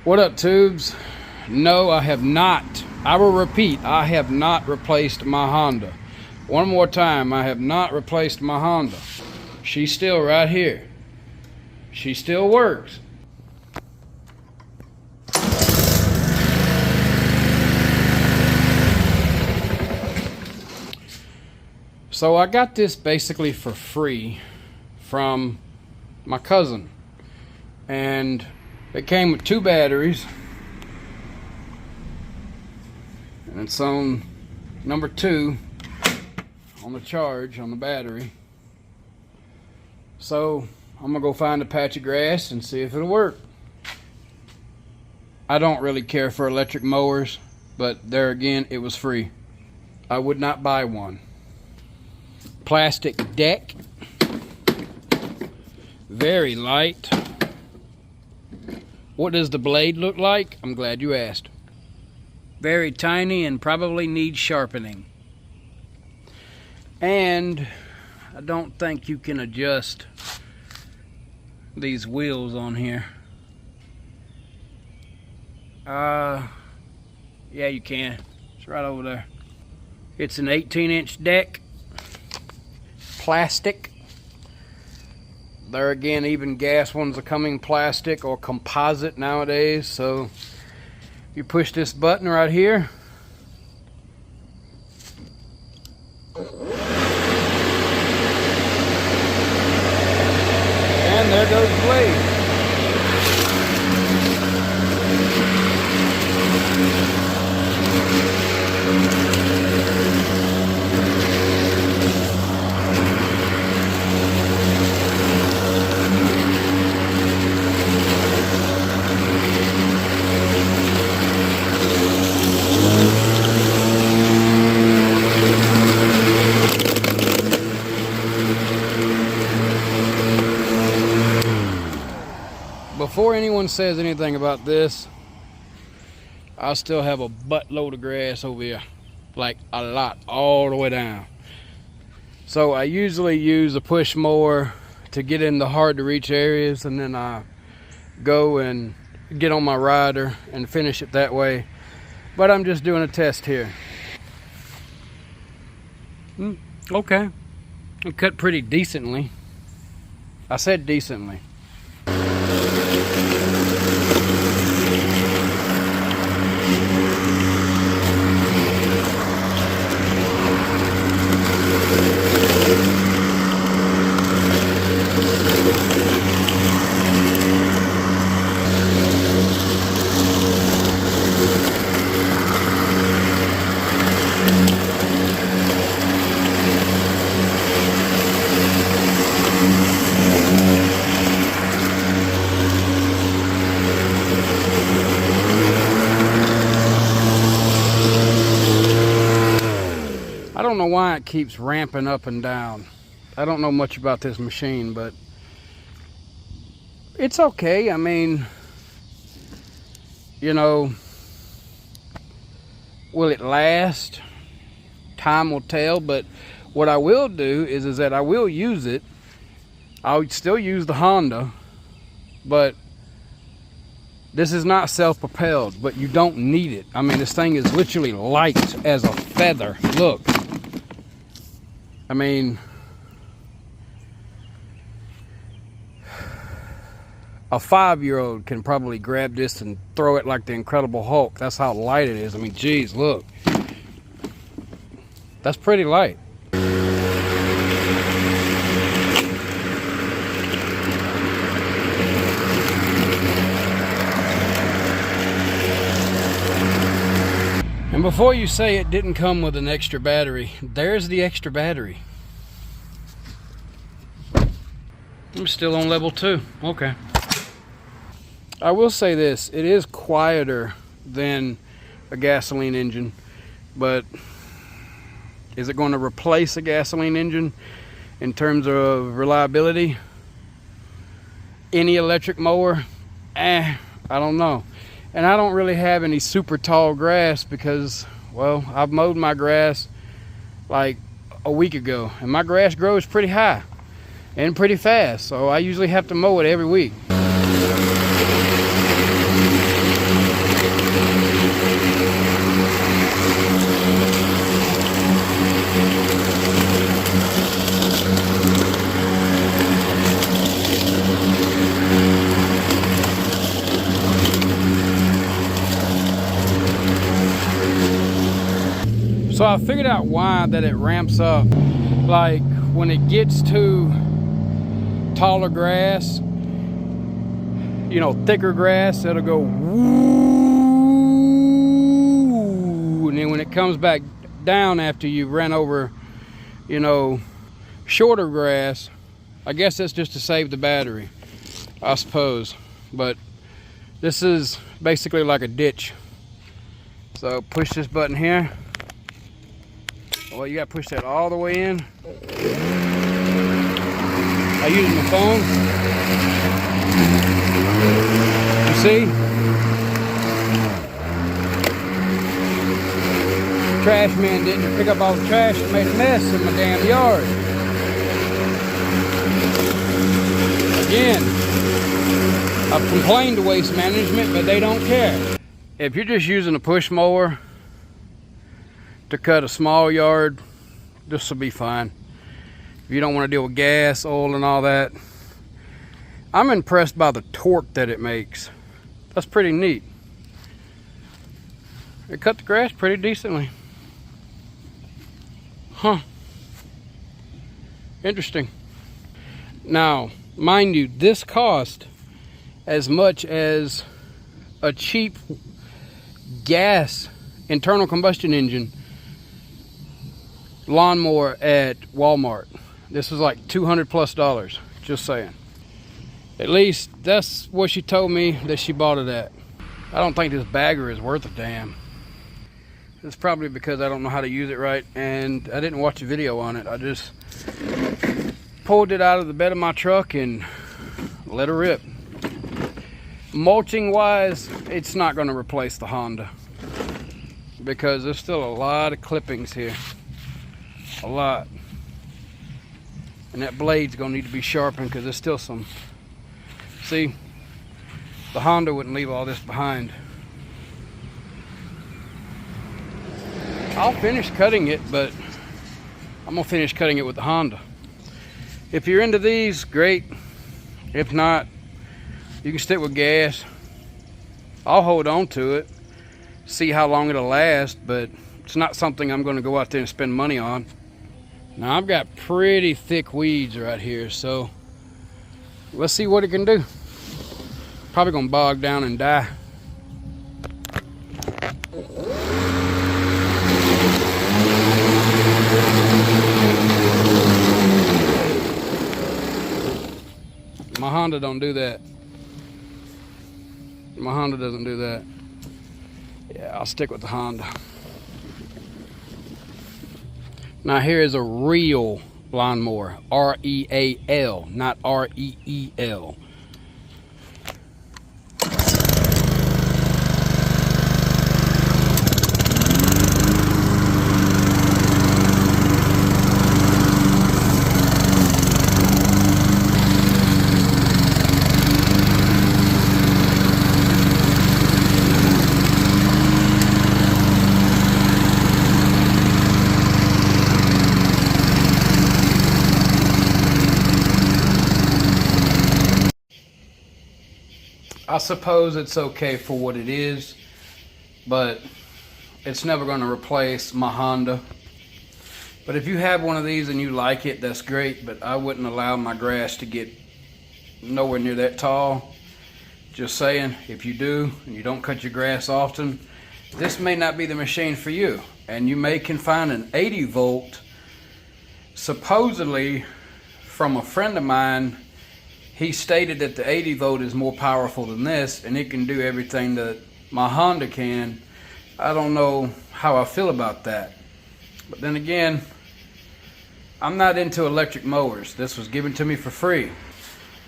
What up, tubes? No, I have not. I will repeat, I have not replaced my Honda. One more time, I have not replaced my Honda. She's still right here. She still works. So I got this basically for free from my cousin. And it came with 2 batteries. And it's on number 2 on the charge on the battery. So I'm gonna go find a patch of grass and see if it'll work. I don't really care for electric mowers, but there again, it was free. I would not buy one. Plastic deck, very light. What does the blade look like? I'm glad you asked. Very tiny and probably needs sharpening. And I don't think you can adjust these wheels on here. Yeah, you can. It's right over there. It's an 18-inch deck. Plastic. There again, even gas ones are coming plastic or composite nowadays. So you push this button right here, and there goes the blade. Before anyone says anything about this, I still have a buttload of grass over here, like a lot, all the way down. So I usually use a push mower to get in the hard to reach areas, and then I go and get on my rider and finish it that way. But I'm just doing a test here. Okay, it cut pretty decently. I said decently. I don't know why it keeps ramping up and down. I don't know much about this machine, but it's okay. I mean, you know, will it last? Time will tell, but what I will do is that I will use it. I'll still use the Honda, but this is not self-propelled, but you don't need it. I mean, this thing is literally light as a feather. Look. I mean, a 5-year-old can probably grab this and throw it like the Incredible Hulk. That's how light it is. I mean, geez, look. That's pretty light. And before you say it didn't come with an extra battery, there's the extra battery. I'm still on level 2. Okay. I will say this, it is quieter than a gasoline engine, but is it going to replace a gasoline engine in terms of reliability? Any electric mower? I don't know. And I don't really have any super tall grass because, well, I've mowed my grass like a week ago, and my grass grows pretty high and pretty fast, so I usually have to mow it every week. So I figured out why that it ramps up. Like when it gets to taller grass, you know, thicker grass, it'll go woo, and then when it comes back down after you ran over, you know, shorter grass, I guess that's just to save the battery, I suppose. But this is basically like a ditch. So push this button here. Well, you gotta push that all the way in. I use my phone. You see? Trash man didn't pick up all the trash and made a mess in my damn yard. Again, I've complained to Waste Management, but they don't care. If you're just using a push mower to cut a small yard, this will be fine. If you don't want to deal with gas, oil, and all that. I'm impressed by the torque that it makes. That's pretty neat. It cut the grass pretty decently. Huh. Interesting. Now, mind you, this cost as much as a cheap gas internal combustion engine lawnmower at Walmart. This was like $200+, just saying. At least that's what she told me that she bought it at. I don't think this bagger is worth a damn. It's probably because I don't know how to use it right, and I didn't watch a video on it. I just pulled it out of the bed of my truck and let her rip. Mulching wise, it's not going to replace the Honda because there's still a lot of clippings here. A lot. And that blade's gonna need to be sharpened because there's still some. See, the Honda wouldn't leave all this behind. I'll finish cutting it, but I'm gonna finish cutting it with the Honda. If you're into these, great. If not, you can stick with gas. I'll hold on to it, see how long it'll last, but it's not something I'm gonna go out there and spend money on. Now I've got pretty thick weeds right here, so let's see what it can do. Probably gonna bog down and die. My Honda don't do that. My Honda doesn't do that. Yeah, I'll stick with the Honda. Now here is a real lawnmower, R-E-A-L, not R-E-E-L. I suppose it's okay for what it is, but it's never going to replace my Honda. But if you have one of these and you like it, that's great, but I wouldn't allow my grass to get nowhere near that tall. Just saying, if you do and you don't cut your grass often, this may not be the machine for you. And you may can find an 80 volt, supposedly from a friend of mine. He stated that the 80 volt is more powerful than this, and it can do everything that my Honda can. I don't know how I feel about that. But then again, I'm not into electric mowers. This was given to me for free.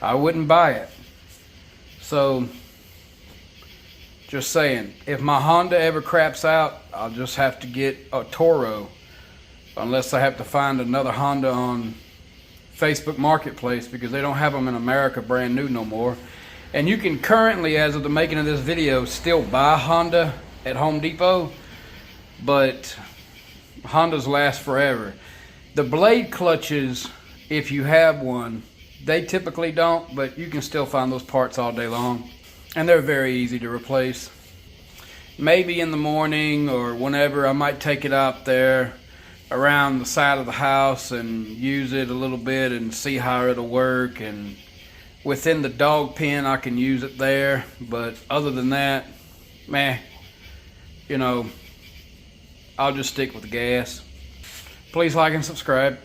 I wouldn't buy it. So, just saying, if my Honda ever craps out, I'll just have to get a Toro. Unless I have to find another Honda on Facebook Marketplace, because they don't have them in America brand new no more. And you can currently, as of the making of this video, still buy Honda at Home Depot, but Hondas last forever. The blade clutches, if you have one, they typically don't, but you can still find those parts all day long, and they're very easy to replace. maybe in the morning or whenever I might take it out there around the side of the house and use it a little bit and see how it'll work. And within the dog pen I can use it there, but other than that, meh, you know, I'll just stick with the gas. Please like and subscribe.